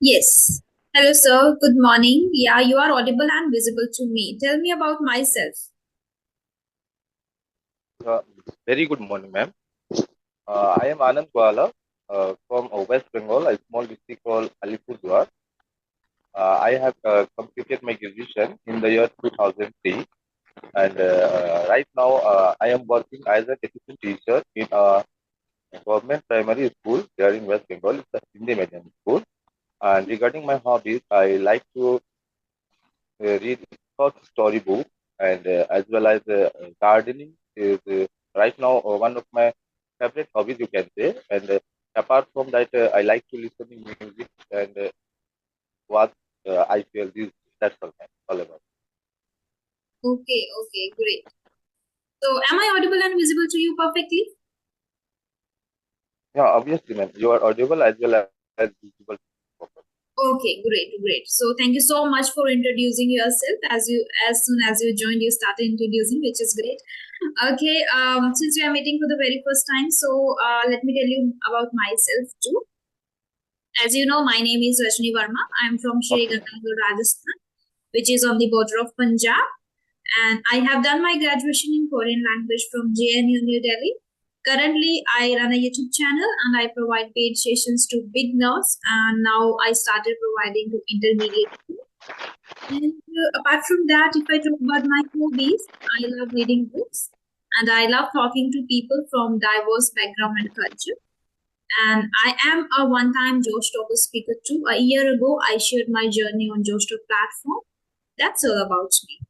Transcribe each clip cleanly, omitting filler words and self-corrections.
Yes. Hello, sir. Good morning. Yeah, you are audible and visible to me. Tell me about myself. Uh, Very good morning, ma'am. I am Anand Kuala from West Bengal, a small district called Alipurduar. I have completed my graduation in the year 2003, and right now I am working as an assistant teacher in a government primary school here in West Bengal. It's a Hindi medium school. And regarding my hobbies, I like to read short story books and as well as gardening is right now one of my favorite hobbies you can say and apart from that I like to listen to music and what I feel this that's all about. Okay, okay, great. So, am I audible and visible to you perfectly? Yeah, obviously man, you are audible as well as visible. Okay, great, great. So, thank you so much for introducing yourself. As soon as you joined, you started introducing, which is great. Okay, since we are meeting for the very first time, so let me tell you about myself too. As you know, my name is Rashmi Verma. I'm from Shri Okay. Ganganagar, Rajasthan, which is on the border of Punjab. And I have done my graduation in Korean language from JNU New Delhi. Currently, I run a YouTube channel and I provide paid sessions to beginners, and now I started providing to intermediate. And apart from that, if I talk about my hobbies, I love reading books and I love talking to people from diverse background and culture. And I am a one-time Josh Talker speaker too. A year ago, I shared my journey on Josh Talk platform. That's all about me.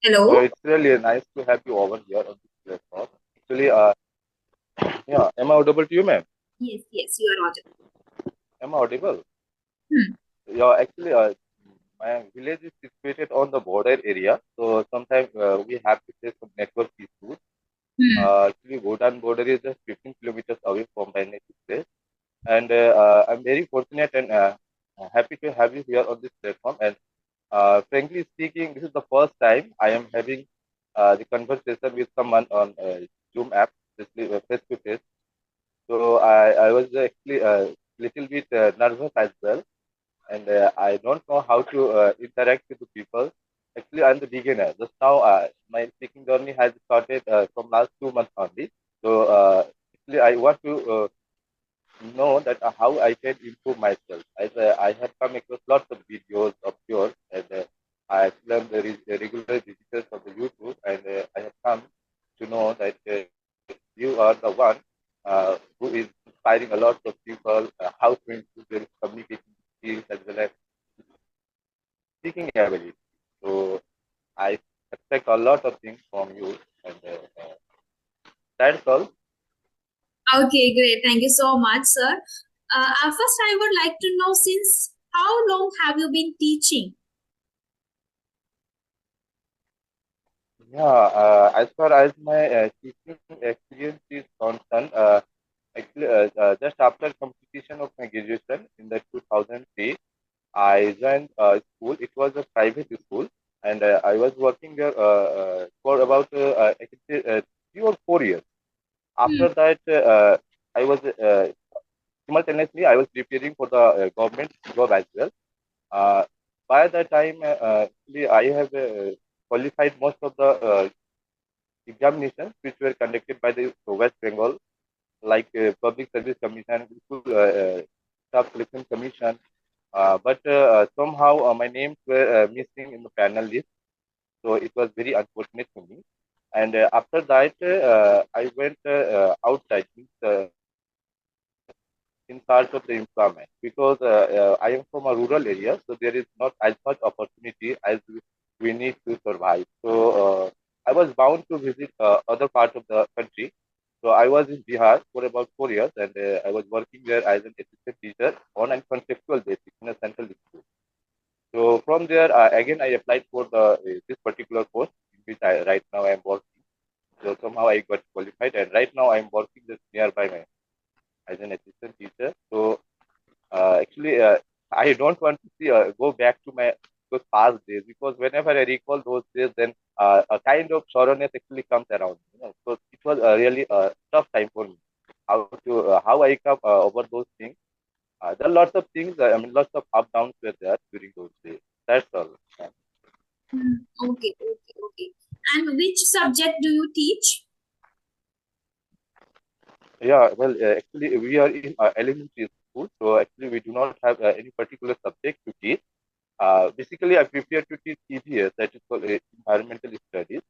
Hello. It's really nice to have you over here on this platform. Actually, yeah, am I audible to you, ma'am? Yes, yes, you are audible. Am I audible? Hmm. Yeah, actually, my village is situated on the border area, so sometimes we have to face some network issues. Hmm. Actually, Bhutan border is just 15 kilometers away from my native place, and I'm very fortunate and happy to have you here on this platform. And frankly speaking, this is the first time I am having the conversation with someone on Zoom app, especially face to face. So I was actually a little bit nervous as well and I don't know how to interact with the people. Actually, I'm the beginner. Just now, my speaking journey has started from last 2 months only. So, actually, I want to know that how I can improve myself. As I have come across lots of videos of yours, and I explained the regular visitors of the YouTube, and I have come to know that you are the one who is inspiring a lot of people how to improve their communication skills as well as speaking ability. So I expect a lot of things from you, and that's all. Okay, great. Thank you so much, sir. First, I would like to know since how long have you been teaching? Yeah, as far as my teaching experience is concerned, actually, just after completion of my graduation in the 2003, I joined a school. It was a private school, and I was working there for about I can say 3 or 4 years. Hmm. After that, I was simultaneously I was preparing for the government job as well. Uh, by that time, actually, I have qualified most of the examinations which were conducted by the West Bengal, like Public Service Commission, School Staff Selection Commission. But somehow my names were missing in the panel list, so it was very unfortunate for me. And after that, I went outside, means, in search of the employment because I am from a rural area, so there is not as much opportunity as we need to survive. So I was bound to visit other parts of the country. So I was in Bihar for about 4 years, and I was working there as an assistant teacher on a contractual basis in a central school. So from there, again I applied for the this particular post in which I right now I am working. So somehow I got qualified, and right now I am working just nearby my as an assistant teacher. So actually, I don't want to see go back to my those past days because whenever I recall those days, then a kind of sorrowness actually comes around. So it was really a tough time for me. how I come over those things. There are lots of things. Lots of up downs were there during those days. That's all. Okay, okay, okay. And which subject do you teach? Yeah, well, actually, we are in elementary school, so actually, we do not have any particular subject to teach. Basically, I prefer to teach EVS, that is called Environmental Studies.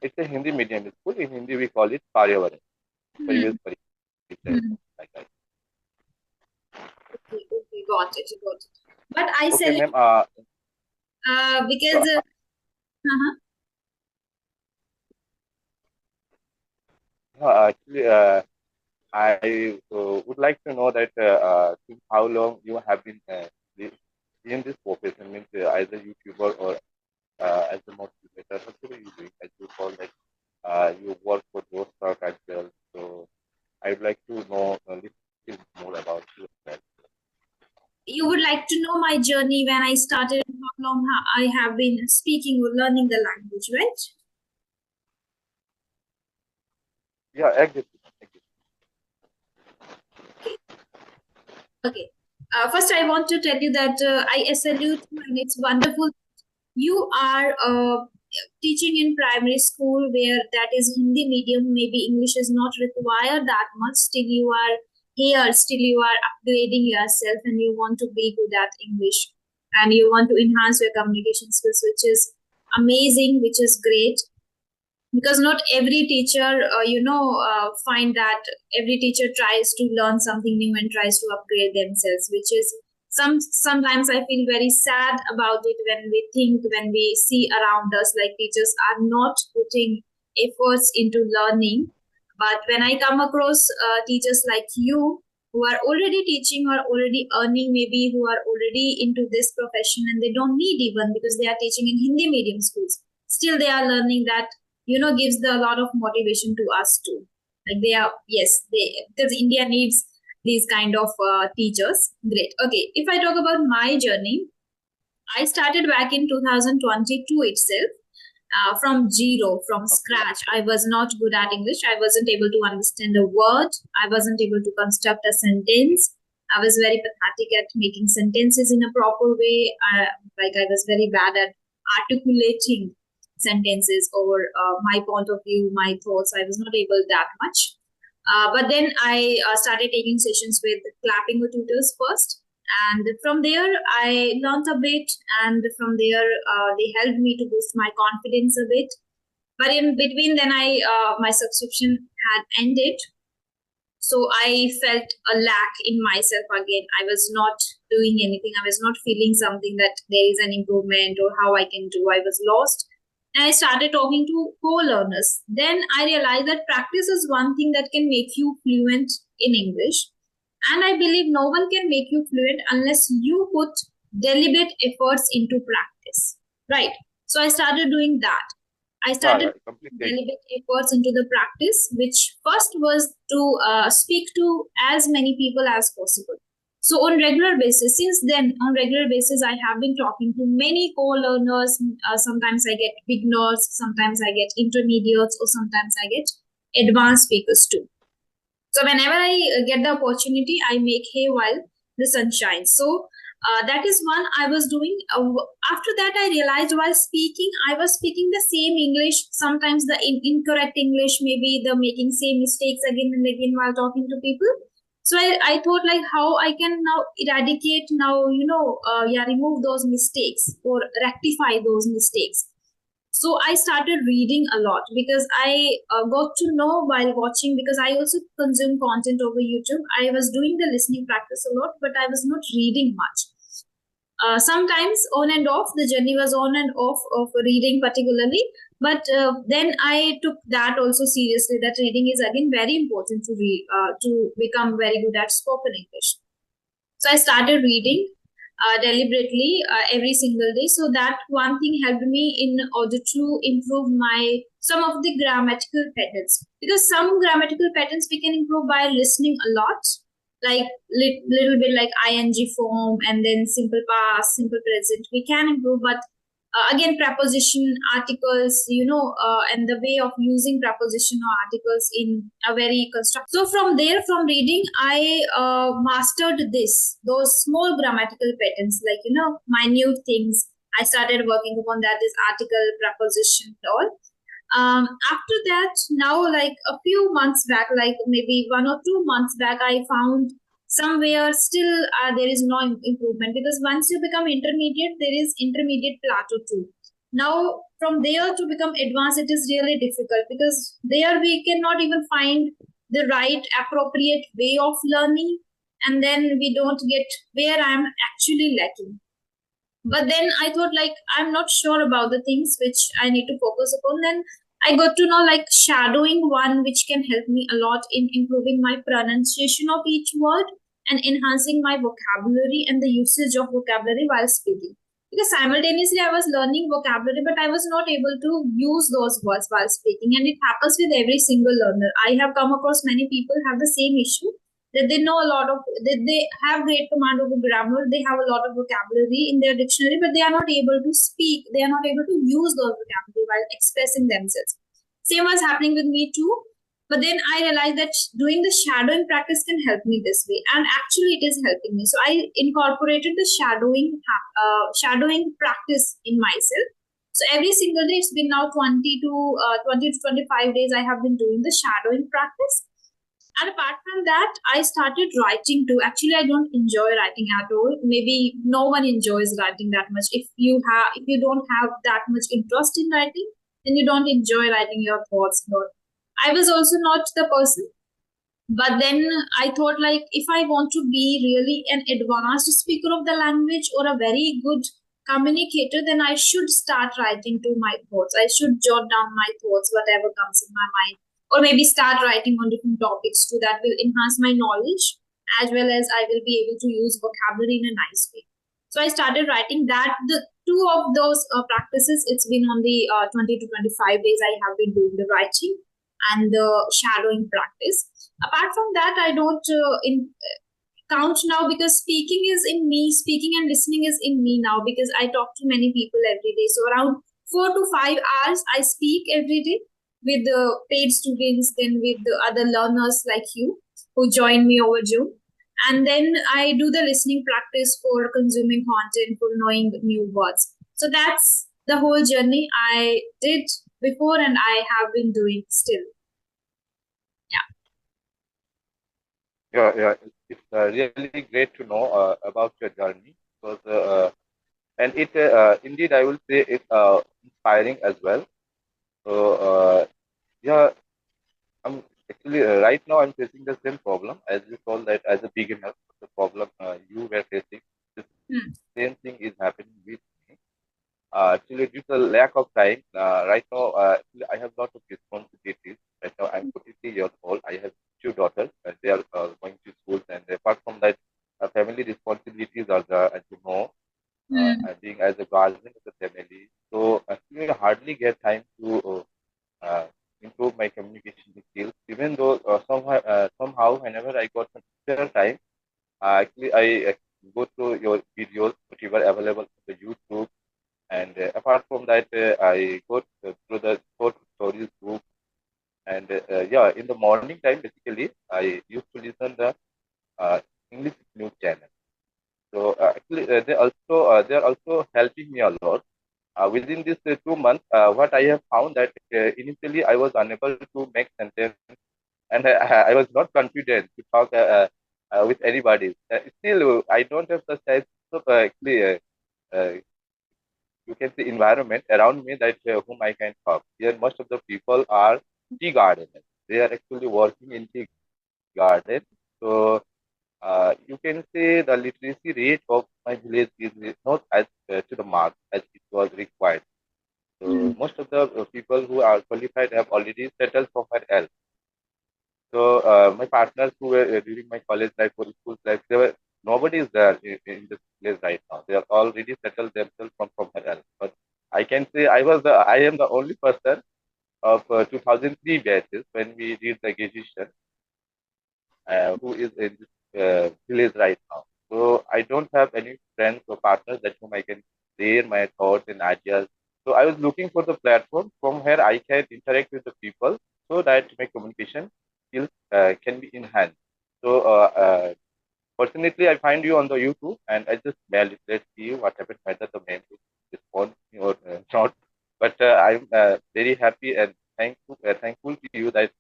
It's a Hindi medium school. In Hindi, we call it Paryavaran, Parivesh Hmm. Pariyavaran, Hmm. like that. Okay, okay, got it, got it. But I Okay, select ma'am. because So, actually, I would like to know that since how long you have been in this profession, means as a YouTuber or as a motivator, what are you doing? As you call that you work for those stuff as well. So I would like to know a little more about you. you would like to know my journey when I started and how long I have been speaking or learning the language, right? Yeah, exactly. Okay. Okay. First, I want to tell you that I salute you, and it's wonderful. You are teaching in primary school where that is Hindi medium. Maybe English is not required that much. Still, you are here. Still, you are upgrading yourself, and you want to be good at English, and you want to enhance your communication skills, which is amazing, which is great, because not every teacher find that every teacher tries to learn something new and tries to upgrade themselves, which is sometimes I feel very sad about it when we see around us like teachers are not putting efforts into learning. But when I come across teachers like you who are already teaching or already earning, maybe who are already into this profession, and they don't need even because they are teaching in Hindi medium schools, still they are learning, that gives a lot of motivation to us too. Like they are, yes, they, because India needs these kind of teachers. Great. Okay, if I talk about my journey, I started back in 2022 itself, from zero, from Okay. scratch. I was not good at English. I wasn't able to understand a word. I wasn't able to construct a sentence. I was very pathetic at making sentences in a proper way. Like I was very bad at articulating sentences over my point of view, my thoughts. I was not able that much. But then I started taking sessions with clapping tutors first, and from there I learned a bit, and from there they helped me to boost my confidence a bit. But in between, then I my subscription had ended, so I felt a lack in myself again. I was not doing anything. I was not feeling something that there is an improvement or how I can do. I was lost. And I started talking to co-learners. Then I realized that practice is one thing that can make you fluent in English. And I believe no one can make you fluent unless you put deliberate efforts into practice. Right. So I started doing that. I Yeah, started yeah, completely agree. deliberate efforts into the practice, which first was to speak to as many people as possible. So on regular basis, since then, on regular basis, I have been talking to many co-learners. Sometimes I get beginners, sometimes I get intermediates, or sometimes I get advanced speakers too. So whenever I get the opportunity, I make hay while the sun shines. So that is one I was doing. After that, I realized while speaking, I was speaking the same English. Sometimes the incorrect English, maybe the making same mistakes again and again while talking to people. So I thought like how I can now eradicate now, remove those mistakes or rectify those mistakes. So I started reading a lot because I got to know while watching, because I also consume content over YouTube. I was doing the listening practice a lot, but I was not reading much. Sometimes on and off, the journey was on and off of reading particularly. But then I took that also seriously, that reading is again very important to read, to become very good at spoken English. So I started reading deliberately every single day. So that one thing helped me in order to improve my some of the grammatical patterns, because some grammatical patterns we can improve by listening a lot, like little bit like ing form and then simple past, simple present. We can improve, but again, preposition, articles, and the way of using preposition or articles in a very constructive. So from there, from reading, I mastered those small grammatical patterns, like minute things. I started working upon that, this article, preposition, and all. After that, now, like a few months back, like maybe 1 or 2 months back, I found somewhere still there is no improvement, because once you become intermediate, there is intermediate plateau too. Now from there to become advanced, it is really difficult, because there we cannot even find the right appropriate way of learning, and then we don't get where I'm actually lacking. But then I thought, like, I'm not sure about the things which I need to focus upon. Then I got to know, like, shadowing one which can help me a lot in improving my pronunciation of each word and enhancing my vocabulary and the usage of vocabulary while speaking, because simultaneously I was learning vocabulary, but I was not able to use those words while speaking. And it happens with every single learner. I have come across many people have the same issue, that they know a lot of, that they have great command over grammar, they have a lot of vocabulary in their dictionary, but they are not able to speak, they are not able to use those vocabulary while expressing themselves. Same was happening with me too. But then I realized that doing the shadowing practice can help me this way, and actually it is helping me. So I incorporated the shadowing practice in myself. So every single day, it's been now 20 to 25 days, I have been doing the shadowing practice. And apart from that, I started writing too. Actually, I don't enjoy writing at all. Maybe no one enjoys writing that much. If you don't have that much interest in writing, then you don't enjoy writing your thoughts. But I was also not the person. But then I thought, like, if I want to be really an advanced speaker of the language or a very good communicator, then I should start writing to my thoughts. I should jot down my thoughts, whatever comes in my mind, or maybe start writing on different topics too. That will enhance my knowledge, as well as I will be able to use vocabulary in a nice way. So I started writing that. The two of those practices, it's been on the 20 to 25 days I have been doing the writing and the shadowing practice. Apart from that, I don't count now, because speaking is in me. Speaking and listening is in me now, because I talk to many people every day. So around 4 to 5 hours I speak every day with the paid students, then with the other learners like you who join me over Zoom. And then I do the listening practice for consuming content, for knowing new words. So that's the whole journey I did before, and I have been doing still. Yeah. It's really great to know about your journey, because and it indeed I will say it's inspiring as well. So yeah, I'm actually right now I'm facing the same problem as you told, that as a beginner, the problem you were facing, the Hmm. same thing is happening with me. Actually, due to the lack of time, right now actually I have lot of responsibilities. Right now I'm 43 years old. I have two daughters, and they are going to schools. And apart from that, family responsibilities are there, as you know, Hmm. being as a guardian of the family. So actually, I hardly get time to improve my communication skills. Even though somehow, whenever I got some spare time, actually I go through your videos, whatever available on the YouTube. And apart from that, I go through the short stories book. And yeah, in the morning time, basically, I used to listen the uh, English news channel. So actually, they are also helping me a lot. Within these 2 months, what I have found that initially I was unable to make sentence, and I was not confident to talk with anybody. Still, I don't have the type of uh, you can say environment around me that whom I can talk. Here, most of the people are tea gardeners. They are actually working in tea garden. So you can say the literacy rate of my village is not as to the mark as it was required. Hmm. So most of the people who are qualified have already settled somewhere else. So my partners who were during my college life or school life, they were nobody is there in this place right now. They are already settled themselves from somewhere else. But I can say I am the only person of 2003 batches when we did the graduation, who is in this village right now. So I don't have any friends or partners that whom I can share my thoughts and ideas. So I was looking for the platform from where I can interact with the people so that my communication skills can be enhanced. So fortunately, I find you on the YouTube and I just mailed it. Let's see what happens, whether the man will respond me or not. But I'm very happy and thankful to you that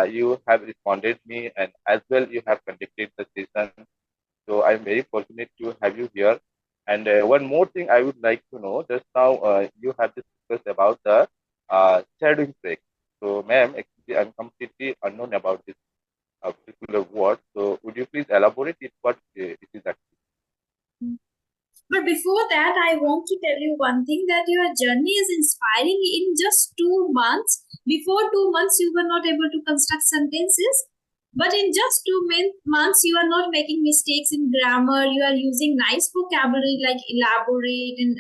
you have responded me and as well you have conducted the session. So I'm very fortunate to have you here. And one more thing I would like to know, just now you have discussed about the shadowing break. So ma'am, actually I'm completely unknown about this particular word. So would you please elaborate it what it is actually? But before that, I want to tell you one thing, that your journey is inspiring. In just 2 months, before 2 months, you were not able to construct sentences. But in just months, you are not making mistakes in grammar. You are using nice vocabulary like elaborate and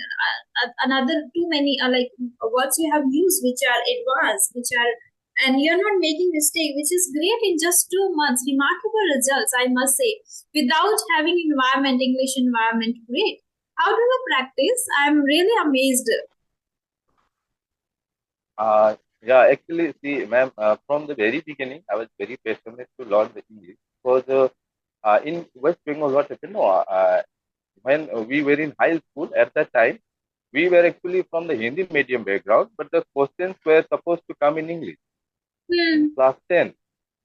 another too many like words you have used which are advanced, which are, and you're not making mistake, which is great in just 2 months. Remarkable results, I must say, without having English environment. Great. How do you practice? I'm really amazed. Yeah, actually, see, ma'am, from the very beginning, I was very passionate to learn the English because in West Bengal, what happened? No, when we were in high school at that time, we were actually from the Hindi medium background, but the questions were supposed to come in English in Hmm. class 10.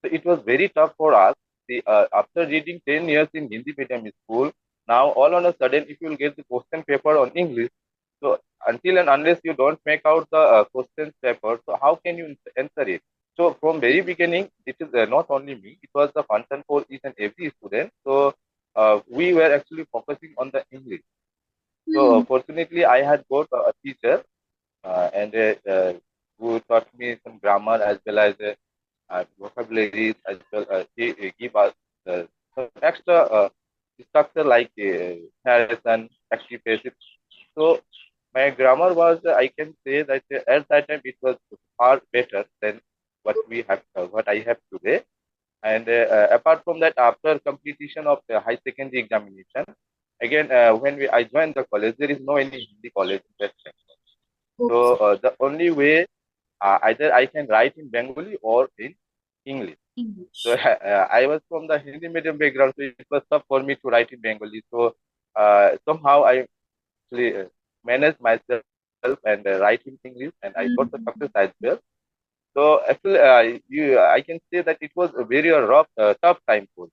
So it was very tough for us. See, after reading 10 years in Hindi medium school, now all on a sudden, if you will get the question paper on English, so until and unless you don't make out the question paper, so how can you answer it? So from very beginning, it is not only me; it was the concern for each and every student. So we were actually focusing on the English. So Hmm. fortunately, I had got a teacher and who taught me some grammar as well as vocabularies as well. He give us some extra structure like narration, actually basic. So my grammar was, I can say that at that time it was far better than what I have today. And apart from that, after completion of the high secondary examination, again when I joined the college, there is no any Hindi college in West Bengal. So Okay. the only way either I can write in Bengali or in English. So English. I was from the Hindi medium background, so it was tough for me to write in Bengali. So somehow I actually managed myself and write in English, and I got the Hmm. success as well. So actually, I can say that it was a very rough, tough time for me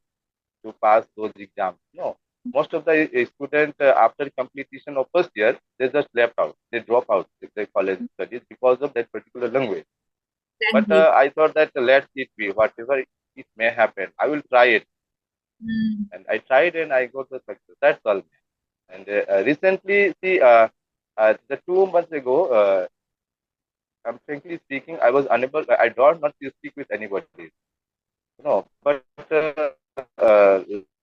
to pass those exams. No, most of the students after completion of first year, they just left out. They drop out if they college studies because of that particular language. But Language. I thought that let it be whatever it may happen. I will try it, Hmm. and I tried and I got the success. That's all. And recently, see, the 2 months ago, I'm frankly speaking, I was unable. I don't not to speak with anybody. But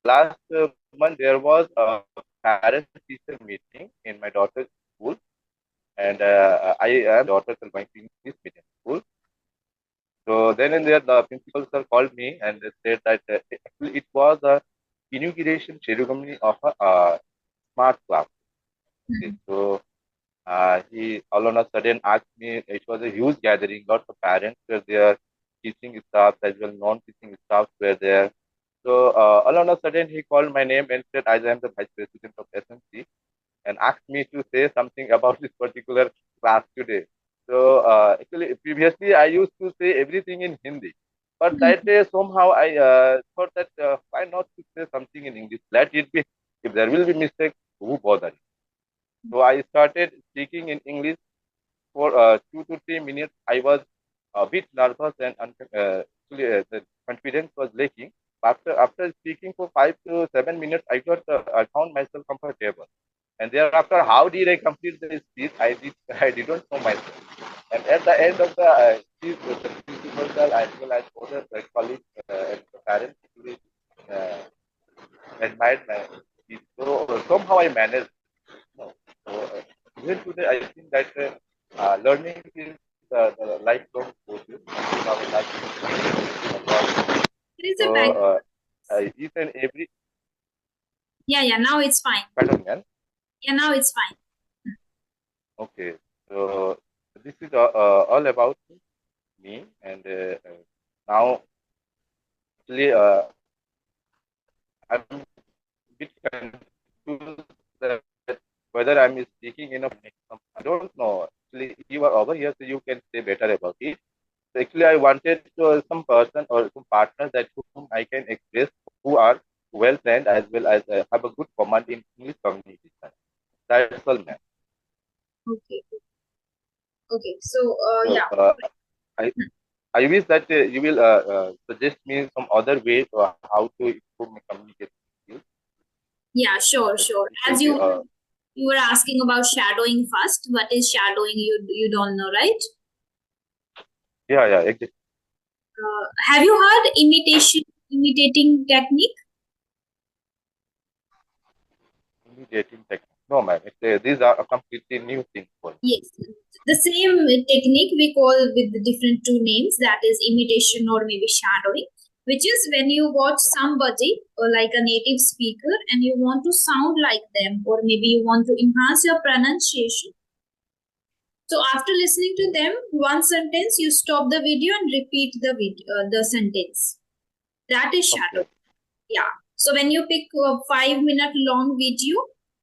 last month there was a parent-teacher meeting in my daughter's school, and I am daughters are going to English medium school. So then and there, the principal sir called me and they said that actually it was a inauguration ceremony of a smart class. Okay, Hmm. so he all on a sudden asked me. It was a huge gathering. Lots of parents were there, teaching staff as well, non-teaching staff were there. So all on a sudden he called my name and said, "I am the vice president of SMC," and asked me to say something about this particular class today. So actually, previously I used to say everything in Hindi, but that day somehow I thought that why not to say something in English? Let it be. If there will be mistake, who bother? So I started speaking in English for 2 to 3 minutes. I was a bit nervous and actually the confidence was lacking. After speaking for 5 to 7 minutes, I found myself comfortable. And thereafter, how did I complete the speech? I didn't know myself. And at the end of the speech, the principal sir as well as other colleagues and the parents actually uh, admired my speech. So somehow I managed. No. So even today, I think that learning is the lifelong process. In our life. There is So a back. each and every Yeah, yeah. Now it's fine. pattern, Yeah, now it's fine. Okay. So this is all about me, and now actually I'm a bit confused that whether I'm speaking enough. I don't know. Actually, you are over here, so you can say better about it. So actually, I wanted some person or some partner that whom I can express who are well trained as well as have a good command in English communication. That's all, man. Okay. Okay. So, So yeah. I I wish that you will suggest me some other way to how to improve my communication skills. Yeah, sure, It, sure. it will As be you were asking about shadowing first. What is shadowing? You don't know, right? yeah, exactly. Have you heard imitating technique? Dating technique. No, man. These are a completely new thing for me. Yes. The same technique we call with the different two names, that is imitation or maybe shadowing, which is when you watch somebody or like a native speaker and you want to sound like them, or maybe you want to enhance your pronunciation. So after listening to them, one sentence, you stop the video and repeat the sentence. That is shadow. Okay. Yeah. So when you pick a 5 minute long video,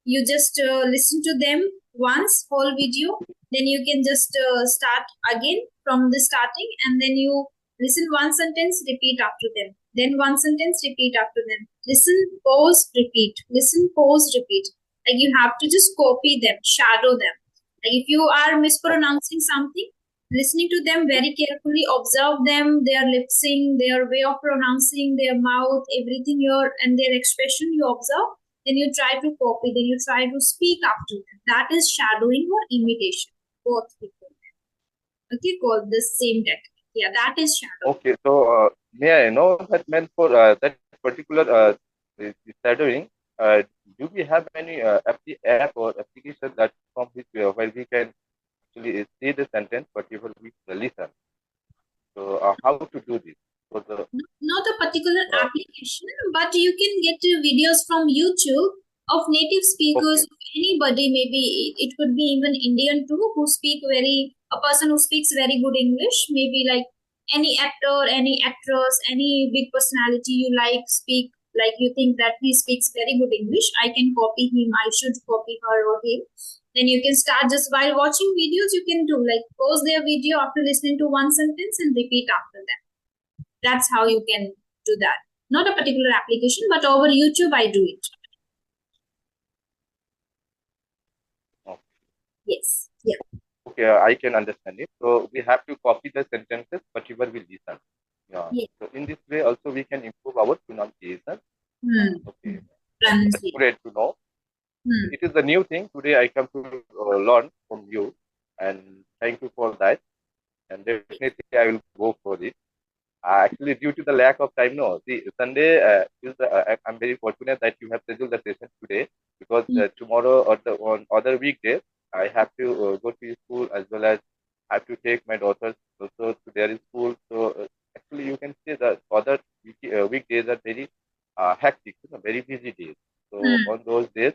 you just listen to them once, whole video. Then you can just start again from the starting, and then you listen one sentence, repeat after them. Then one sentence, repeat after them. Listen, pause, repeat. Listen, pause, repeat. Like you have to just copy them, shadow them. Like if you are mispronouncing something, listening to them very carefully, observe them, their lip sync, their way of pronouncing, their mouth, everything your and their expression you observe, then you try to copy, then you try to speak after them. That is shadowing or imitation. Both people. Okay, called the same technique. Yeah, that is shadowing. Okay. So may I know that meant for that particular the shadowing? Do we have any app or application that from which where we can actually see the sentence, but even we listen? So how to do this? For the Not a particular uh, application, but you can get videos from YouTube of native speakers, okay, anybody, maybe it could be even Indian too, who speak very, a person who speaks very good English, maybe like any actor, any actress, any big personality you like speak, like you think that he speaks very good English, I can copy him, I should copy her or him. Then you can start just while watching videos, you can do like pause their video after listening to one sentence and repeat after that. That's how you can do that. Not a particular application, but over YouTube, I do it. Yes. Yeah. okay, I can understand it. So we have to copy the sentences, but even we listen. Yeah. Yeah. So in this way, also we can improve our pronunciation. Hmm. Okay, that's Pronunciation. great to know. Hmm. It is a new thing today. I come to learn from you, and thank you for that. And definitely, I will go for it. Actually, due to the lack of time, no. See, Sunday I'm very fortunate that you have scheduled the session today because Hmm. tomorrow or on other weekdays I have to go to school as well as have to take my daughters also to their school. So actually, you can say that other weekdays are very hectic, very busy days. So Hmm. on those days,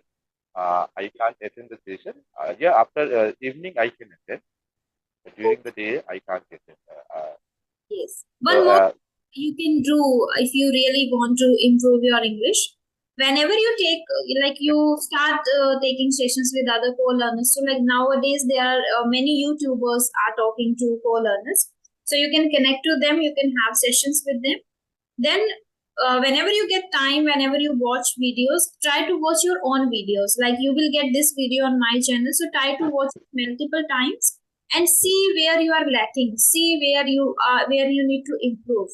I can't attend the session. Yeah, after evening I can attend. But during the day I can't attend. Yes. So One more you can do if you really want to improve your English. Whenever you take, like you start taking sessions with other co-learners. So like nowadays there are many YouTubers are talking to co-learners. So you can connect to them. You can have sessions with them. Then whenever you get time, whenever you watch videos, try to watch your own videos. Like you will get this video on my channel, so try to watch it multiple times and see where you are lacking, see where you are, where you need to improve.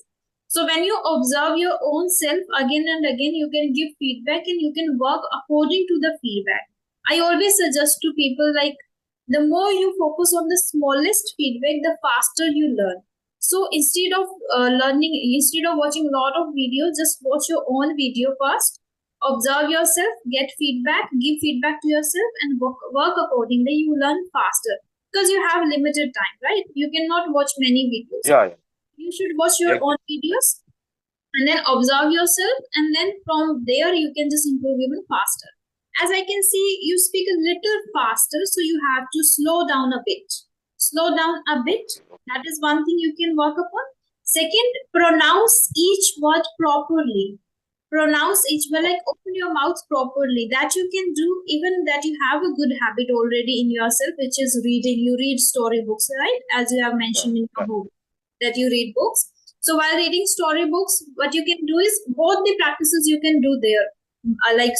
So when you observe your own self again and again, you can give feedback and you can work according to the feedback. I always suggest to people, like the more you focus on the smallest feedback, the faster you learn. So instead of watching a lot of videos, just watch your own video first. Observe yourself, get feedback, give feedback to yourself, and work accordingly. You learn faster because you have limited time, right? You cannot watch many videos. yeah, You should watch your yeah, own videos and then observe yourself, and then from there you can just improve even faster. As I can see, you speak a little faster, so you have to slow down a bit. Slow down a bit. That is one thing you can work upon. Second, pronounce each word properly. Pronounce each word, like open your mouth properly. That you can do, even that you have a good habit already in yourself, which is reading. You read storybooks, right? As you have mentioned in your book, that you read books. So while reading storybooks, what you can do is both the practices you can do there, like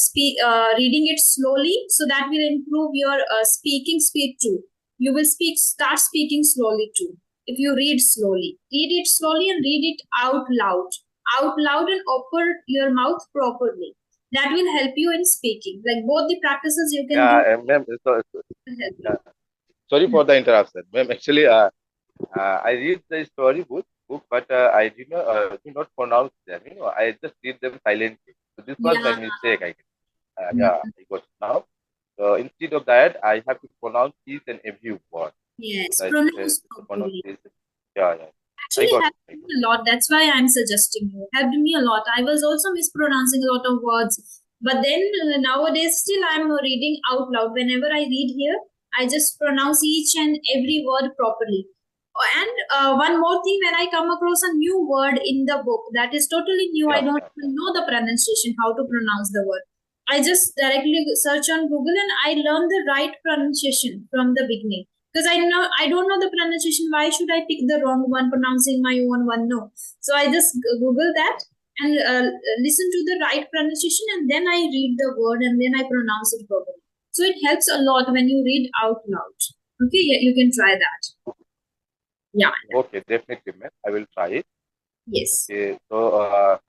reading it slowly, so that will improve your speaking speed too. You will start speaking slowly too. If you read slowly, read it slowly and read it out loud, and open your mouth properly. That will help you in speaking. Like both the practices you can do Ma'am, will help you. sorry for the interruption, ma'am. Actually, I read the book, but I do not pronounce them. I just read them silently. So this was my Yeah. mistake. I got now. So instead of that, I have to pronounce each and every word. Yes, That pronounce the properly. pronunciation. Yeah. I Actually got helped it. I me got a lot. That's why I'm suggesting you. Helped me a lot. I was also mispronouncing a lot of words. But then nowadays, still I'm reading out loud. Whenever I read here, I just pronounce each and every word properly. And one more thing, when I come across a new word in the book that is totally new, I yeah, don't yeah, even know the pronunciation, how to pronounce the word. I just directly search on Google and I learn the right pronunciation from the beginning, because I don't know the pronunciation. Why should I pick the wrong one, pronouncing my own one? No. So I just Google that and listen to the right pronunciation, and then I read the word and then I pronounce it properly. So it helps a lot when you read out loud. Okay, yeah, you can try that. Yeah. Okay, definitely, ma'am. I will try it. Yes. Okay, so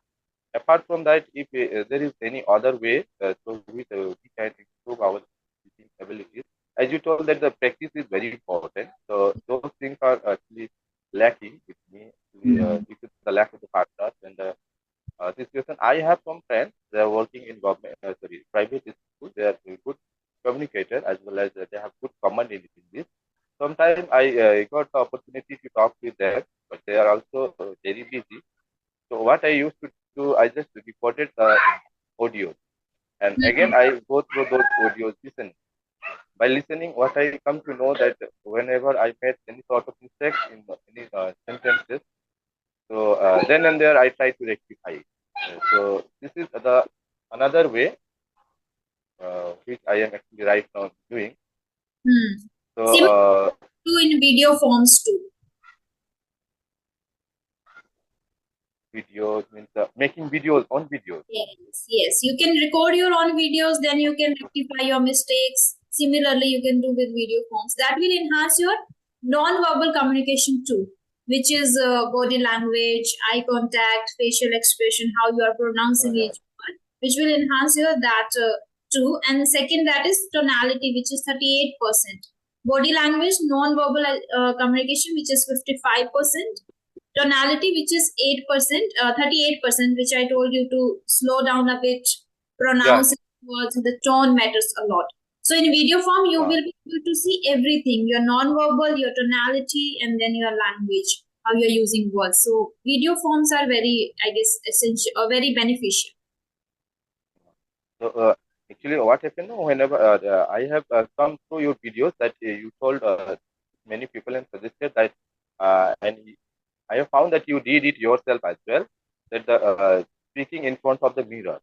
apart from that, if there is any other way so we can improve our speaking abilities, as you told that the practice is very important. So those things are actually lacking with me due to the lack of the partners and the situation. I have some friends. They are working in private school. They are a good communicator as well as they have good command in English. Sometimes I got the opportunity to talk with them, but they are also very busy. So what I used to do, I just recorded the audio, and again I go through those audios, listen. By listening, what I come to know that whenever I made any sort of mistake in any sentences, so then and there I try to rectify it. So this is the another way which I am actually right now doing. So Similar to in video forms too. videos means making videos on videos. Yes. You can record your own videos, then you can rectify your mistakes. Similarly, you can do with video forms. That will enhance your non-verbal communication too, which is body language, eye contact, facial expression, how you are pronouncing Yeah. each word, which will enhance your that too. And second, that is tonality, which is 38%. Body language, non-verbal communication, which is 55%. Tonality, which is 8%, 38%, which I told you to slow down a bit, Yeah. pronounce words, the tone matters a lot. So in video form, you will be able to see everything, your non-verbal, your tonality, and then your language, how you're using words. So video forms are very, I guess, essential or very beneficial. So actually, what happened whenever I have come through your videos that you told many people and suggested that, and I have found that you did it yourself as well. That the speaking in front of the mirror.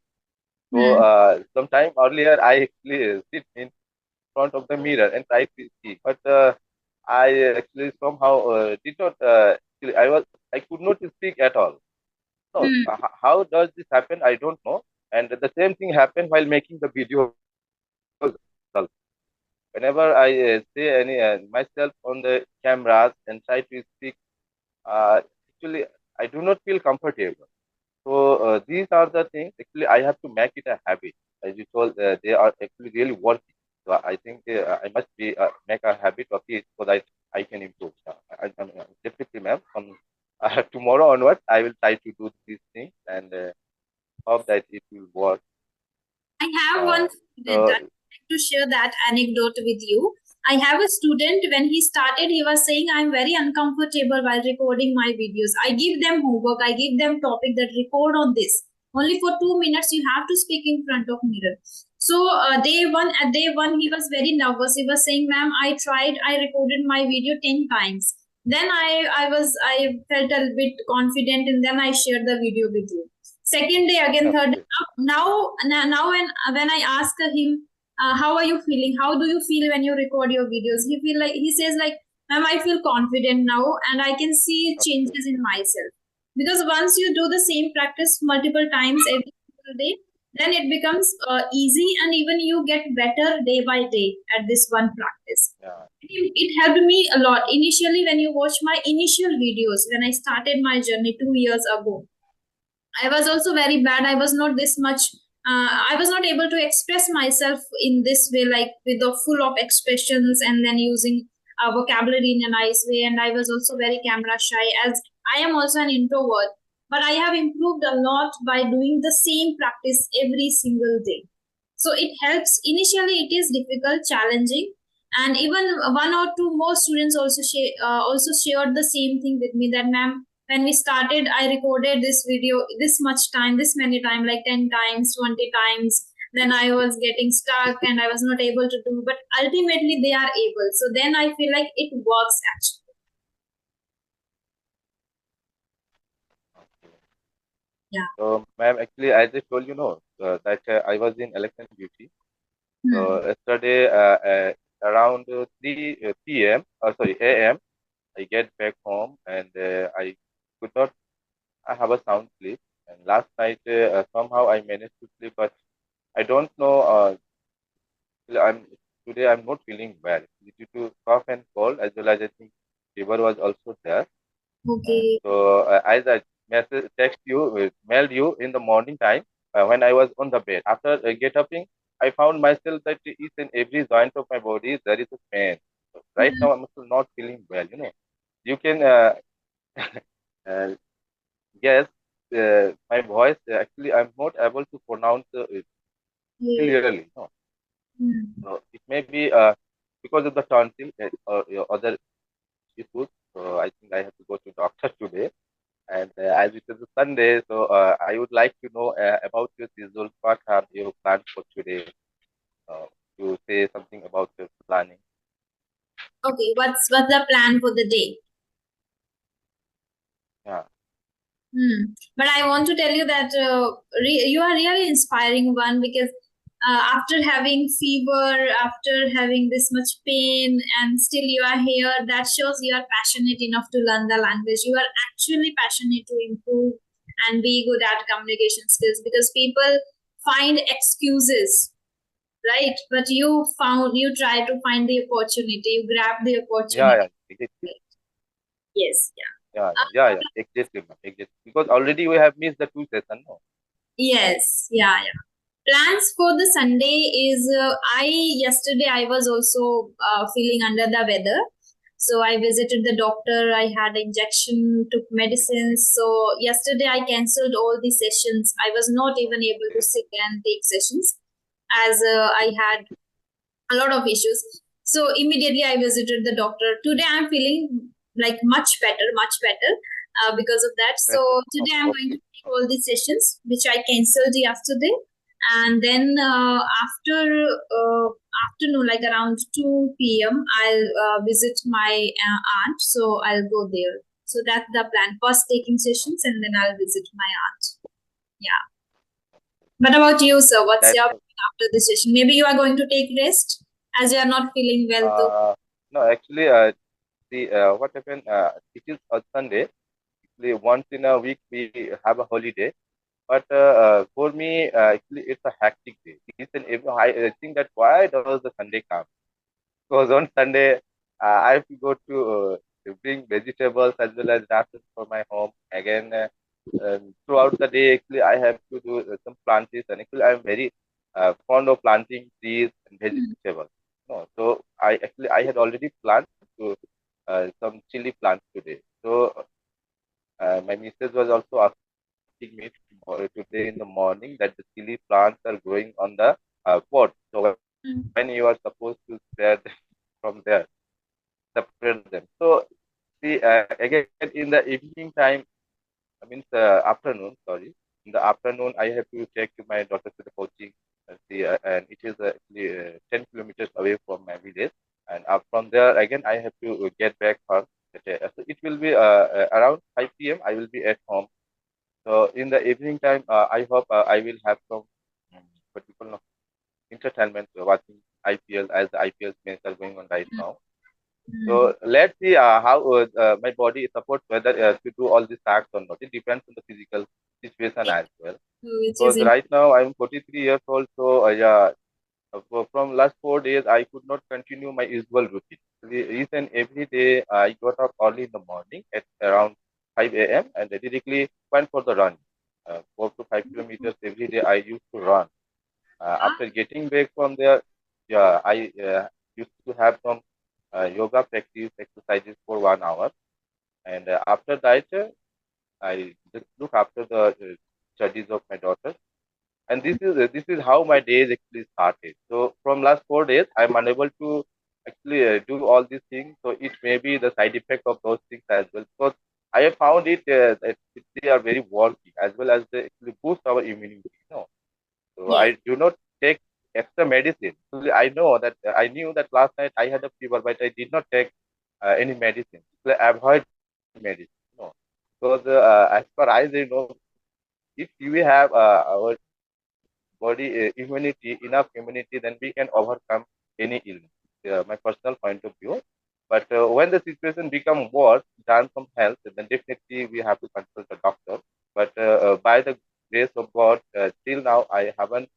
So sometime earlier, I actually sit in front of the mirror and try to speak, but I actually somehow did not. I could not speak at all. So how does this happen? I don't know. And the same thing happened while making the videos. Whenever I see any myself on the cameras and try to speak, actually I do not feel comfortable. So these are the things. Actually, I have to make it a habit. As you told, they are actually really working. So I think I must be make a habit of it so that I can improve. Definitely, ma'am. From tomorrow onwards, I will try to do these things and hope that it will work. I have one student. So I'd like to share that anecdote with you. I have a student, when he started, he was saying, I'm very uncomfortable while recording my videos. I give them homework, I give them topic that record on this. Only for 2 minutes, you have to speak in front of mirror. So at day one, he was very nervous. He was saying, "Ma'am, I recorded my video 10 times. Then I felt a bit confident, and then I shared the video with you. Second day, again, third day. Okay. Now when I ask him, how are you feeling? How do you feel when you record your videos? He says like, "Ma'am, I feel confident now, and I can see Okay. changes in myself." Because once you do the same practice multiple times every single day, then it becomes easy, and even you get better day by day at this one practice. Yeah. It helped me a lot initially. When you watch my initial videos when I started my journey 2 years ago, I was also very bad. I was not this much. I was not able to express myself in this way, like with the full of expressions and then using vocabulary in a nice way. And I was also very camera shy, as I am also an introvert. But I have improved a lot by doing the same practice every single day. So it helps. Initially, it is difficult, challenging, and even one or two more students also shared the same thing with me, that ma'am, when we started, I recorded this video this much time, this many time, like 10 times, 20 times. Then I was getting stuck and I was not able to do, but ultimately they are able. So then I feel like it works actually. Okay. Yeah. So, ma'am, actually, I just told you no that I was in election duty. Hmm. So yesterday, around 3 p.m. Sorry, a.m. I get back home and I could not have a sound sleep. And last night, somehow I managed to sleep, but I don't know. I'm Today I'm not feeling well due to cough and cold, as well as I think fever was also there. And Okay. so as I mailed you in the morning time when I was on the bed. After get upping, I found myself that each and every joint of my body there is a pain. So right Hmm. now I'm still not feeling well. You can uh, guess my voice. Actually, I'm not able to pronounce it Yeah. clearly. No. Hmm. So it may be because of the tonsil or other issues. So I think I have to go to doctor today. And as it is a Sunday, so I would like to know about your schedule. What have you planned for today? Uh, to say something about your planning. Okay. What's the plan for the day? Yeah, But I want to tell you that you are really inspiring one, because after having fever, after having this much pain, and still you are here, that shows you are passionate enough to learn the language. You are actually passionate to improve and be good at communication skills, because people find excuses, right? But you try to find the opportunity, you grab the yeah, opportunity. yeah, exactly. Yes, yeah. Yeah, yeah, yeah, yeah, exactly, ma'am, exactly. Because already we have missed the two sessions. No? Yes, yeah, yeah. Plans for the Sunday is I yesterday I was also feeling under the weather. So I visited the doctor, I had injection, took medicines. So yesterday I cancelled all the sessions. I was not even able to Okay, sit and take sessions, as I had a lot of issues. So immediately I visited the doctor. Today I'm feeling like much better because of that. So better. Oh, today I'm going to okay, take all the sessions which I cancelled yesterday, and then afternoon, like around 2 p.m., I'll visit my aunt. So I'll go there. So that's the plan. First taking sessions, and then I'll visit my aunt. Yeah. What about you, sir? What's that's your plan after the session? Maybe you are going to take rest, as you are not feeling well too. uh, no, actually, see, what happened? It is a Sunday. Actually, once in a week we have a holiday. But for me, actually, it's a hectic day. I think that why does the Sunday come? Because on Sunday, I have to go to bring vegetables as well as rations for my home. Again, throughout the day, actually, I have to do some plantation. Actually, I'm very fond of planting trees and Hmm. vegetables. No, so I had already planned to some chili plants today. So my missus was also asking me today in the morning that the chili plants are growing on the pot. So when you are supposed to spread from there, separate them. So see, again in the evening time, I mean afternoon. Sorry, in the afternoon I have to take my daughter to the coaching. See and it is actually 10 kilometers away from my village. And from there again, I have to get back home. So it will be around 5 p.m. I will be at home. So in the evening time, I hope I will have some what you call entertainment watching IPL as the IPL matches are going on right now. Mm. So let's see how my body supports whether to do all these tasks or not. It depends on the physical situation Yeah. as well. Which is Because right now I'm 43 years old, so yeah, from last 4 days I could not continue my usual routine. Reason every day I got up early in the morning at around 5 a.m. and I directly went for the run. 4 to 5 kilometers every day I used to run. ah, After getting back from there, yeah, I used to have some yoga practice exercises for 1 hour, and after that, I just look after the studies of my daughter, and this is how my days actually started. So from last 4 days, I'm unable to actually do all these things. So it may be the side effect of those things as well, because I have found it that they are very working as well as they actually boost our immunity. So yes. I do not take extra medicine. So I know that I knew that last night I had a fever, but I did not take any medicine. So I avoid medicine. Because as far as I know, if we have our body immunity, enough immunity, then we can overcome any illness. My personal point of view. But when the situation becomes worse, than some health, then definitely we have to consult the doctor. But by the grace of God, till now I haven't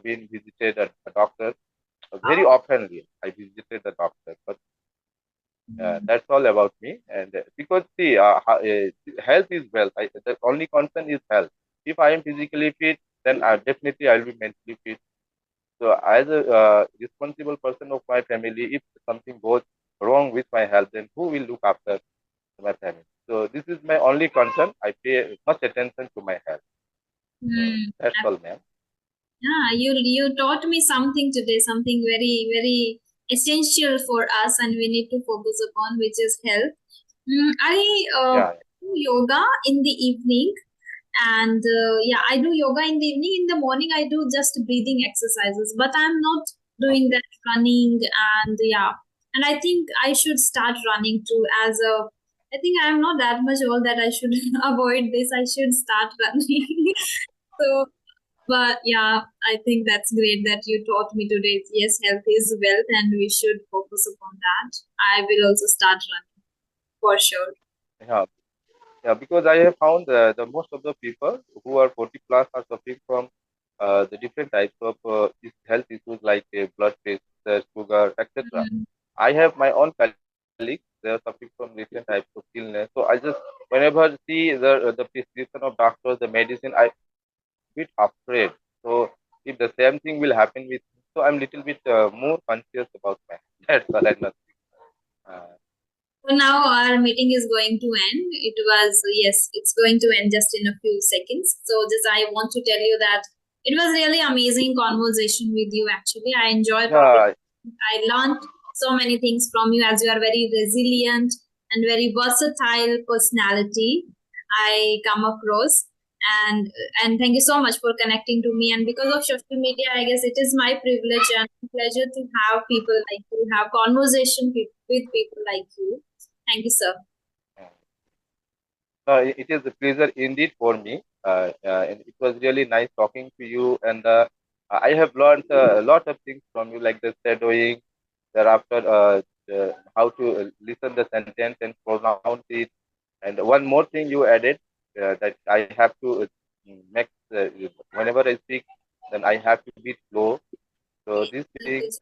been visited a doctor very Oh. oftenly. I visited the doctor, but Mm. that's all about me. And because see, health is wealth. The only concern is health. If I am physically fit, then definitely I'll be mentally fit. So as a responsible person of my family, if something goes wrong with my health, then who will look after my family? So this is my only concern. I pay much attention to my health. So Mm. that's all, ma'am. Yeah, you taught me something today, something very essential for us, and we need to focus upon, which is health. I Yeah, do yoga in the evening, and yeah, I do yoga in the evening. In the morning, I do just breathing exercises, but I'm not doing okay. that running, and yeah, and I think I should start running too. As a, I think I'm not that much old that I should avoid this. I should start running. So but yeah, I think that's great that you taught me today. Yes, health is wealth, and we should focus upon that. I will also start running for sure. Yeah, yeah, because I have found the most of the people who are 40 plus are suffering from the different types of health issues like blood pressure, sugar, etc. Mm. I have my own colleagues; they are suffering from different types of illness. So I just whenever see the prescription of doctors, the medicine, I bit afraid. So if the same thing will happen with me, so I'm little bit more conscious about my health. That's all. And nothing. Uh, So now our meeting is going to end. It was, yes, it's going to end just in a few seconds. So just I want to tell you that it was really amazing conversation with you. Actually, I enjoyed talking. yeah, I learned so many things from you as you are very resilient and very versatile personality I come across. And and thank you so much for connecting to me. And because of social media, I guess it is my privilege and pleasure to have people like you, have conversation with people like you. Thank you, sir. no, it is a pleasure indeed for me. And it was really nice talking to you. And I have learned a lot of things from you, like the shadowing, thereafter how to listen the sentence and pronounce it. And one more thing you added that I have to make whenever I speak, then I have to be slow. So Yes, these that things, is.